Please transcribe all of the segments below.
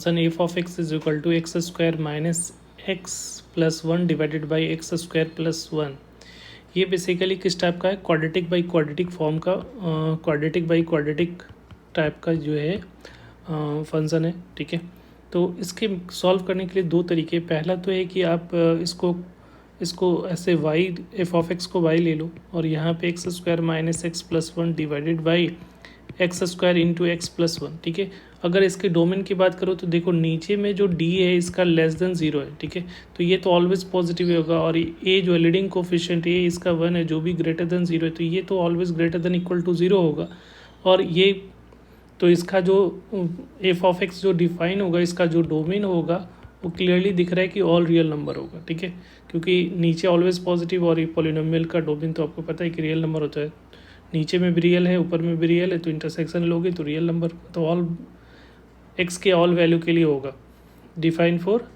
Function f of x is equal to x square minus x plus one divided by x square plus one. ये basically किस type का है, quadratic by quadratic form का, quadratic by quadratic type का जो है function है। ठीक है, तो इसके सॉल्व करने के लिए दो तरीके। पहला तो है कि आप इसको ऐसे वाई एफ ऑफ एक्स को वाई ले लो और यहाँ पे x square minus x plus one divided by x square into x plus one. ठीक है, अगर इसके डोमेन की बात करो तो देखो नीचे में जो डी है इसका लेस देन जीरो है। ठीक है, तो ये तो ऑलवेज पॉजिटिव होगा और ए जो लीडिंग कोफिशिएंट है इसका वन है, जो भी ग्रेटर देन जीरो है तो ये तो always greater than equal to zero होगा। और ये तो इसका जो एफ ऑफ एक्स जो डिफाइन होगा, इसका जो डोमेन होगा वो क्लियरली दिख रहा है कि ऑल रियल नंबर होगा। ठीक है, क्योंकि नीचे ऑलवेज पॉजिटिव और ये पॉलिनोमियल का डोमेन तो आपको पता है कि रियल नंबर होता है, नीचे में भी रियल है ऊपर में भी रियल है, तो इंटरसेक्शन लोगे तो रियल नंबर तो ऑल एक्स के ऑल वैल्यू के लिए होगा डिफाइन फॉर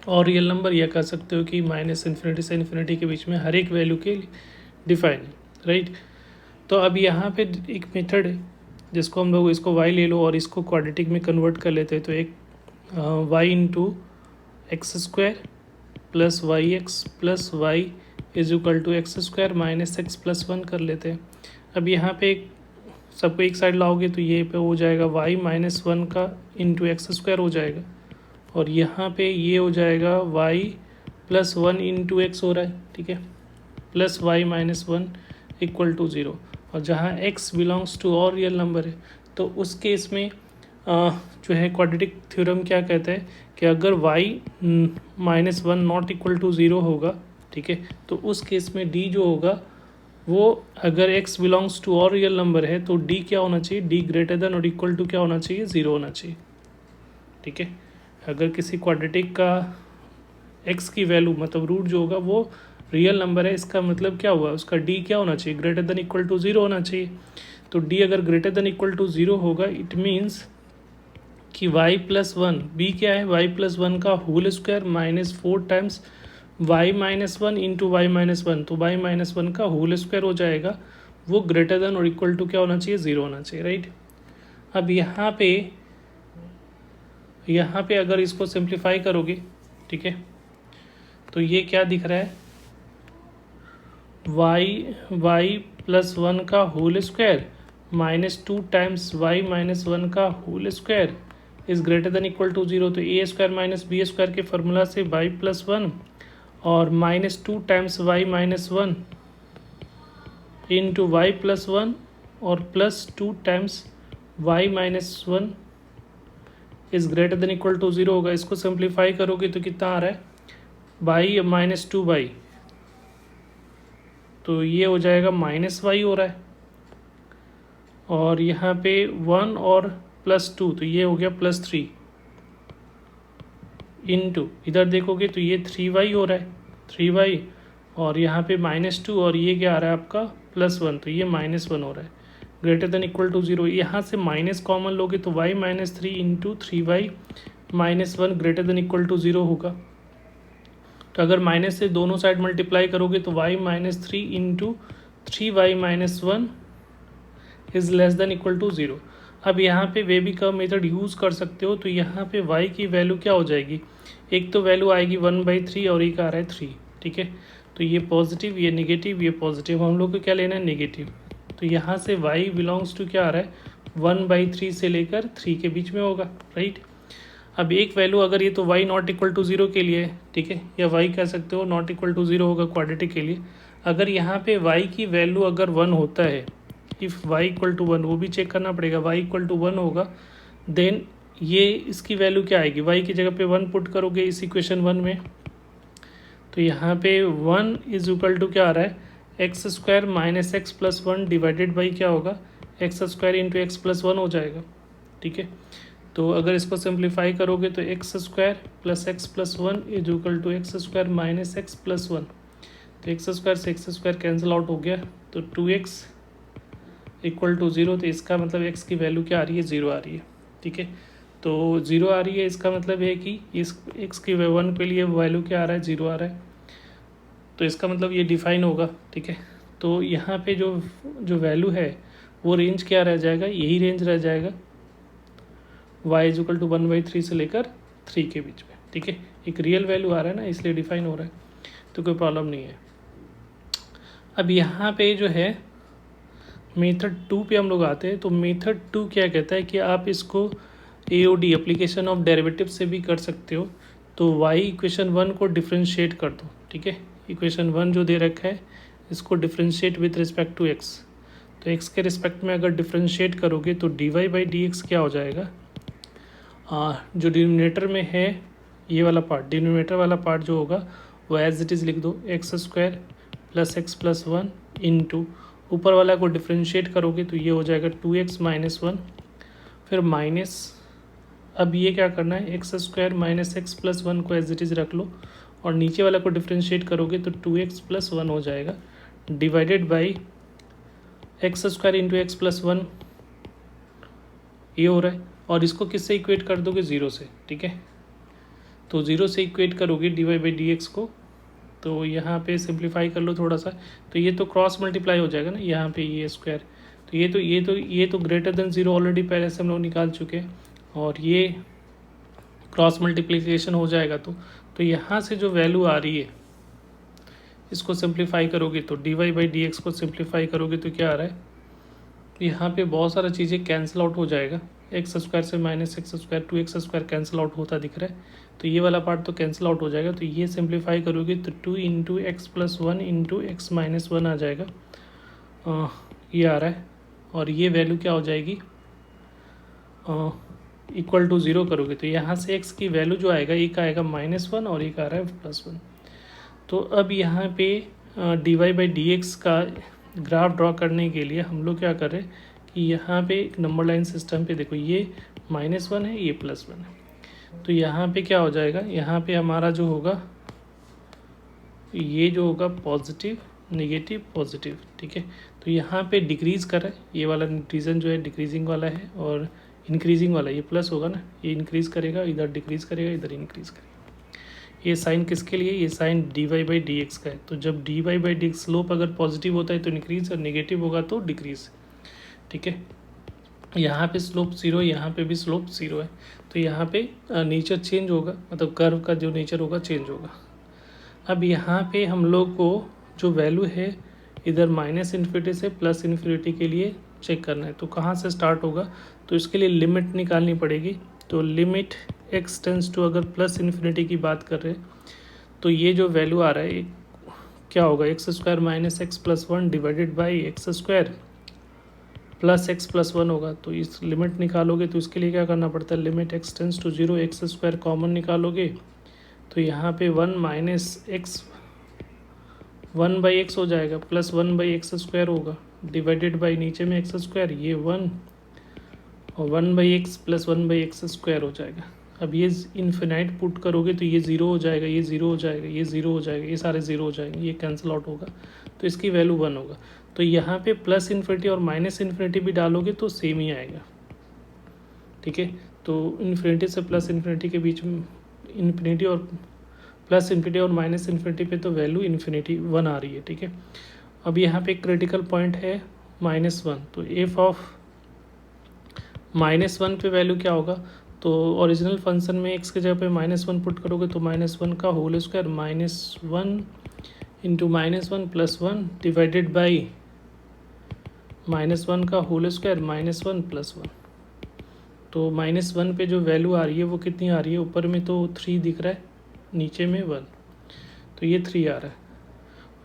और रियल नंबर, या कह सकते हो कि माइनस इन्फिनिटी से इन्फिनिटी के बीच में हर एक वैल्यू के लिए डिफाइन है। राइट, तो अब यहाँ पे एक मेथड है जिसको हम लोग इसको y ले लो और इसको क्वाड्रेटिक में कन्वर्ट कर लेते हैं, तो एक y into x square plus y x plus y is equal to x square minus x plus one कर लेते हैं। अब यहाँ पे सबको एक साइड लाओगे तो ये पे हो जाएगा y माइनस वन का इंटू एक्स स्क्वायर हो जाएगा और यहाँ पे ये हो जाएगा y plus one into x हो रहा है। ठीक है, plus y minus one equal to zero, और जहाँ x बिलोंग्स टू और रियल नंबर है तो उस केस में जो है क्वाड्रेटिक थ्योरम क्या कहता है कि अगर y minus one not equal to zero होगा, ठीक है, तो उस केस में d जो होगा वो अगर x बिलोंग्स टू और रियल नंबर है तो d क्या होना चाहिए, d ग्रेटर देन और इक्वल टू क्या होना चाहिए, ज़ीरो होना चाहिए। ठीक है, अगर किसी क्वाड्रेटिक का x की वैल्यू मतलब रूट जो होगा वो रियल नंबर है, इसका मतलब क्या हुआ, उसका d क्या होना चाहिए, greater than equal to zero होना चाहिए। तो d अगर greater than equal to zero होगा इट मीन्स कि y प्लस वन, b क्या है, y प्लस वन का whole square minus four times y minus one into y minus one, तो y माइनस वन का होल स्क्वायर हो जाएगा, वो ग्रेटर देन और इक्वल टू क्या होना चाहिए, ज़ीरो होना चाहिए। राइट, अब यहाँ पे अगर इसको सिंप्लीफाई करोगे, ठीक है, तो ये क्या दिख रहा है, y प्लस वन का whole square minus two times y minus one का whole square is greater than equal to zero. तो A square minus B square के फार्मूला से y प्लस वन और minus two times y minus one into y plus one और plus two times y minus one is greater than equal to zero होगा। इसको simplify करोगे तो कितना आ रहा है, बाई माइनस टू बाई, तो ये हो जाएगा माइनस वाई हो रहा है, और यहाँ पे वन और प्लस टू तो ये हो गया प्लस थ्री इंटू इधर देखोगे तो ये थ्री वाई हो रहा है, थ्री वाई, और यहाँ पे माइनस टू और ये क्या आ रहा है आपका प्लस वन, तो ये माइनस वन हो रहा है, greater than equal to zero. यहाँ से माइनस कॉमन लोगे तो y minus three into three y minus one greater than equal to zero होगा। तो अगर माइनस से दोनों साइड मल्टीप्लाई करोगे तो y minus three into three y minus one is less than equal to zero. अब यहाँ पे वेबी का मेथड यूज़ कर सकते हो, तो यहाँ पे y की वैल्यू क्या हो जाएगी, एक तो वैल्यू आएगी वन बाई थ्री और एक आ रहा है थ्री। ठीक है, तो ये पॉजिटिव ये नेगेटिव ये पॉजिटिव, हम लोग को क्या लेना है, नेगेटिव। तो यहाँ से y बिलोंग्स टू क्या आ रहा है, वन बाई थ्री से लेकर थ्री के बीच में होगा। राइट, अब एक वैल्यू अगर ये तो y not equal to zero के लिए है, ठीक है, या y कह सकते हो नॉट इक्वल टू ज़ीरो होगा क्वाड्रेटिक के लिए। अगर यहाँ पे y की वैल्यू अगर वन होता है, if y equal to one, वो भी चेक करना पड़ेगा, y इक्वल टू वन होगा, देन ये इसकी वैल्यू क्या आएगी, y की जगह पे वन पुट करोगे इस इक्वेशन वन में, तो यहाँ पे वन इज इक्वल टू क्या आ रहा है, x square minus x plus one divided by क्या होगा, x square into x plus one हो जाएगा। ठीक है, तो अगर इसको सिंप्लीफाई करोगे तो x square plus x plus one is equal to x square minus x plus one, तो एक्स स्क्वायर से एक्स स्क्वायर कैंसिल आउट हो गया, तो two x equal to zero, तो इसका मतलब x की वैल्यू क्या आ रही है, ज़ीरो आ रही है। ठीक है, तो ज़ीरो आ रही है, इसका मतलब है कि इस x की वन के लिए वैल्यू क्या आ रहा है, ज़ीरो आ रहा है, तो इसका मतलब ये डिफाइन होगा। ठीक है, तो यहाँ पे जो वैल्यू है वो रेंज क्या रह जाएगा, यही रेंज रह जाएगा, y इज इक्वल टू 1/3 से लेकर 3 के बीच में, ठीक है। एक रियल वैल्यू आ रहा है ना, इसलिए डिफाइन हो रहा है, तो कोई प्रॉब्लम नहीं है। अब यहाँ पे जो है मेथड 2 पे हम लोग आते हैं। तो मेथड 2 क्या कहता है कि आप इसको AOD एप्लीकेशन ऑफ डेरिवेटिव से भी कर सकते हो। तो y इक्वेशन 1 को डिफ्रेंशिएट कर दो, ठीक है। इक्वेशन 1 जो दे रखा है इसको differentiate with respect to x। तो x के रिस्पेक्ट में अगर डिफ्रेंशिएट करोगे तो dy/dx क्या हो जाएगा, जो डिनोमिनेटर में है ये वाला पार्ट, डिनोमिनेटर वाला पार्ट जो होगा वो एज इट इज़ लिख दो, x² + x + 1 इंटू ऊपर वाला को डिफ्रेंशिएट करोगे तो ये हो जाएगा 2x - 1, फिर माइनस, अब ये क्या करना है, x² - x + 1 को एज इट इज़ रख लो और नीचे वाला को डिफ्रेंशिएट करोगे तो 2x + 1 हो जाएगा, डिवाइडेड बाई x² × x + 1 ये हो रहा है। और इसको किससे इक्वेट कर दोगे, 0 से, ठीक है। तो 0 से इक्वेट करोगे dy/dx को, तो यहाँ पे सिंप्लीफाई कर लो थोड़ा सा, तो ये तो क्रॉस मल्टीप्लाई हो जाएगा ना यहाँ पे ये स्क्वायर, तो ये तो ग्रेटर देन 0 ऑलरेडी पहले से हम लोग निकाल चुके हैं, और ये क्रॉस मल्टीप्लिकेशन हो जाएगा। तो यहाँ से जो वैल्यू आ रही है इसको सिंप्लीफाई करोगे तो dy/dx को सिंप्लीफाई करोगे तो क्या आ रहा है, यहाँ पे बहुत सारा चीज़ें कैंसिल आउट हो जाएगा, x² से -x², 2x² कैंसिल आउट होता दिख रहा है, तो ये वाला पार्ट तो कैंसिल आउट हो जाएगा। तो ये सिंप्लीफाई करोगे तो 2 × x + 1 × x - 1 आ जाएगा, ये आ रहा है। और ये वैल्यू क्या हो जाएगी, इक्वल टू 0 करोगे तो यहाँ से x की वैल्यू जो आएगा, एक आएगा -1 और एक आ रहा है +1। तो अब यहाँ पे dy/dx का ग्राफ ड्रॉ करने के लिए हम लोग क्या कर रहे हैं कि यहाँ पे एक नंबर लाइन सिस्टम पे देखो, ये -1 है, ये +1 है, तो यहाँ पे क्या हो जाएगा, यहाँ पे हमारा जो होगा ये जो होगा पॉजिटिव नेगेटिव पॉजिटिव, ठीक है। तो यहाँ पे डिक्रीज़ कर रहा है, ये वाला रीजन जो है डिक्रीजिंग वाला है, और इंक्रीजिंग वाला ये प्लस होगा ना, ये इंक्रीज़ करेगा, इधर डिक्रीज़ करेगा, इधर इंक्रीज़ करेगा। ये साइन किसके लिए, ये साइन dy/dx का है। तो जब dy/dx स्लोप अगर पॉजिटिव होता है तो इंक्रीज़, और नेगेटिव होगा तो डिक्रीज़, ठीक है। यहाँ पे स्लोप 0, यहाँ पे भी स्लोप 0 है, तो यहाँ पे नेचर चेंज होगा, मतलब कर्व का जो नेचर होगा चेंज होगा। अब यहाँ पे हम लोग को जो वैल्यू है इधर -∞ से +∞ के लिए चेक करना है, तो कहाँ से स्टार्ट होगा, तो इसके लिए लिमिट निकालनी पड़ेगी। तो लिमिट x टेंस टू, अगर +∞ की बात कर रहे हैं तो ये जो वैल्यू आ रहा है क्या होगा, x² - x + 1 divided by x² + x + 1 होगा। तो इस लिमिट निकालोगे तो इसके लिए क्या करना पड़ता है, limit x tends to 0, x² common निकालोगे तो यहाँ पे 1 हो जाएगा, +1/x² होगा, डिवाइडेड बाई नीचे में x², ये 1 और 1/x + 1/x² हो जाएगा। अब ये इन्फिनाइट पुट करोगे तो ये 0 हो जाएगा, ये 0 हो जाएगा, ये 0 हो जाएगा, ये सारे 0 हो जाएंगे, ये कैंसिल आउट होगा, तो इसकी वैल्यू 1 होगा। तो यहाँ पे +∞ और -∞ भी डालोगे तो सेम ही आएगा, ठीक है। तो इन्फिनिटी से +∞ के बीच में, इन्फिनिटी और +∞ और -∞ पे तो वैल्यू इन्फिनिटी 1 आ रही है, ठीक है। अब यहाँ पे क्रिटिकल पॉइंट है -1, तो एफ ऑफ -1 पे वैल्यू क्या होगा, तो ओरिजिनल फंक्शन में x के जगह पे -1 पुट करोगे तो -1 का होल स्क्वायर, -1 × -1 + 1 डिवाइडेड बाई -1 का होल स्क्वायर, -1 + 1। तो -1 पे जो वैल्यू आ रही है वो कितनी आ रही है, ऊपर में तो 3 दिख रहा है, नीचे में 1, तो ये 3 आ रहा है।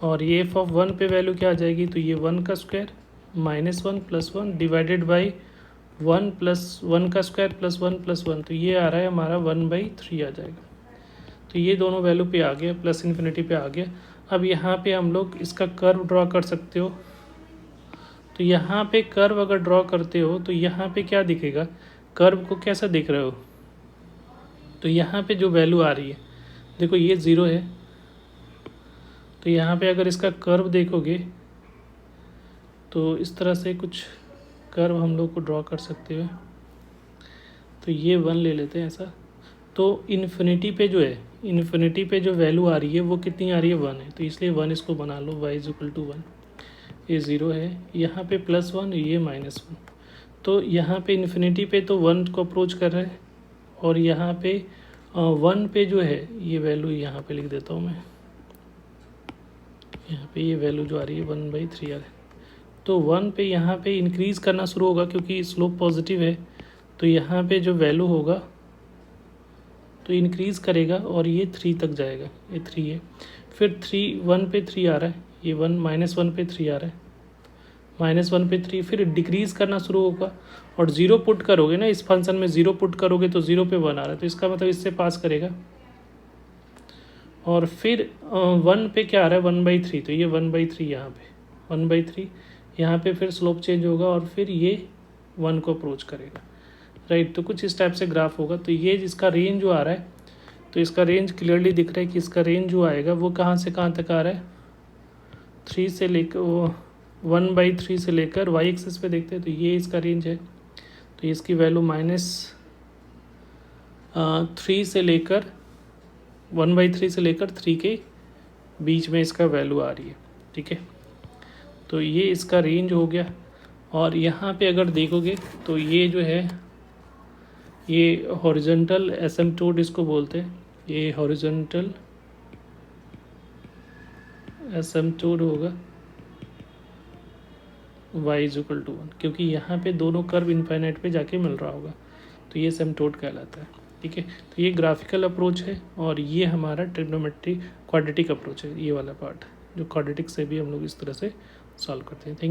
और ये एफ ऑफ 1 पे वैल्यू क्या आ जाएगी, तो ये 1 का स्क्वायर -1 + 1 डिवाइडेड बाई 1 + 1 का स्क्वायर + 1 + 1, तो ये आ रहा है हमारा 1/3 आ जाएगा। तो ये दोनों वैल्यू पे आ गया, +∞ पे आ गया। अब यहाँ पे हम लोग इसका कर्व ड्रॉ कर सकते हो, तो यहाँ पे कर्व अगर ड्रॉ करते हो तो यहाँ पे क्या दिखेगा, कर्व को कैसा दिख रहे हो, तो यहाँ पे जो वैल्यू आ रही है देखो ये 0 है, तो यहाँ पे अगर इसका कर्व देखोगे तो इस तरह से कुछ कर्व हम लोग को ड्रॉ कर सकते हो। तो ये 1 ले लेते हैं ऐसा, तो इन्फिनिटी पे जो है, इन्फिनिटी पे जो वैल्यू आ रही है वो कितनी आ रही है, 1 है, तो इसलिए 1 इसको बना लो, y = 1, ये 0 है, यहाँ पे +1, ये -1, तो यहाँ पे इन्फिनिटी पे तो 1 को अप्रोच कर रहा है, और यहाँ पे 1 पे जो है ये वैल्यू यहाँ पे लिख देता हूँ मैं, यहाँ पे ये वैल्यू जो आ रही है 1/3 आ रहा है। तो 1 पे यहाँ पे इंक्रीज़ करना शुरू होगा क्योंकि स्लोप पॉजिटिव है, तो यहाँ पे जो वैल्यू होगा तो इंक्रीज़ करेगा और ये 3 तक जाएगा, ये 3 है। फिर 1 पे 3 आ रहा है, ये -1 पे 3 आ रहा है, -1 पे 3, फिर डिक्रीज़ करना शुरू होगा और 0 पुट करोगे ना, इस फंक्शन में 0 पुट करोगे तो 0 पे 1 आ रहा है, तो इसका मतलब इससे पास करेगा। और फिर 1 पे क्या आ रहा है 1/3, तो ये 1/3 यहाँ पे 1/3 यहाँ पे फिर स्लोप चेंज होगा और फिर ये 1 को अप्रोच करेगा, राइट। तो कुछ इस टाइप से ग्राफ होगा। तो ये जिसका रेंज जो आ रहा है, तो इसका रेंज क्लियरली दिख रहा है कि इसका रेंज जो आएगा वो कहाँ से कहाँ तक आ रहा है, 3 से लेकर वो 1/3 से लेकर वाई एक्सिस पे देखते हैं तो ये इसका रेंज है। तो इसकी वैल्यू -3 से लेकर 1/3 से लेकर 3 के बीच में इसका वैल्यू आ रही है, ठीक है। तो ये इसका रेंज हो गया। और यहाँ पे अगर देखोगे तो ये जो है ये हॉरिजॉन्टल एसिम्पटोट इसको बोलते हैं, ये हॉरिजॉन्टल एसिम्पटोट होगा y=1, क्योंकि यहाँ पे दोनों कर्व इनफाइनाइट पे जाके मिल रहा होगा, तो ये एसिम्पटोट कहलाता है, ठीक है। तो ये ग्राफिकल अप्रोच है और ये हमारा ट्रिग्नोमेट्री क्वाड्रेटिक अप्रोच है, ये वाला पार्ट जो क्वाड्रेटिक से भी हम लोग इस तरह से सॉल्व करते हैं। Thank you.